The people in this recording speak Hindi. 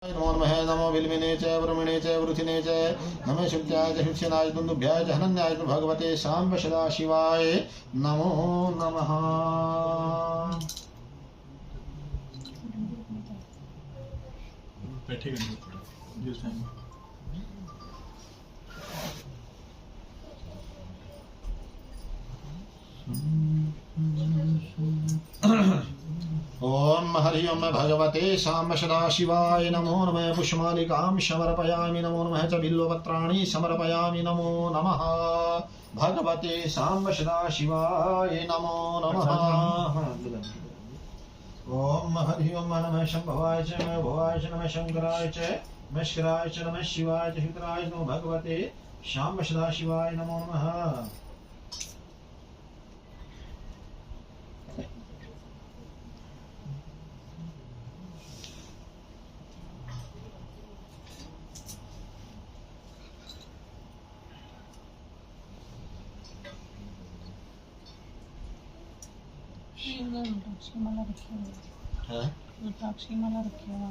नमो नमः नमो बिल्विने च ब्रह्मणे च वृथिने च नमः शुद्धाय च शुच्यनाय दुन्दुभ्याय च हनन्याय च भगवते साम्ब सदाशिवाय नमो नमः। ओम हरि ओम भगवते साम्ब सदाशिवाय नमो नमः। पुष्पमालिकां समर्पयामि नमो नमः च बिल्वपत्राणि समर्पयामि नमो नमः। भगवते साम्ब सदाशिवाय नमो नमः। ओम हरि ओम नमः शंभवाय च नमः भवाय च नमः शंकराय च नमः च नमः शिवाय च शुक्राय नमो भगवते साम्ब सदाशिवाय नमो नमः। रुद्राक्षी माला रखी हुई है। रुद्राक्षी माला रखी हुई है।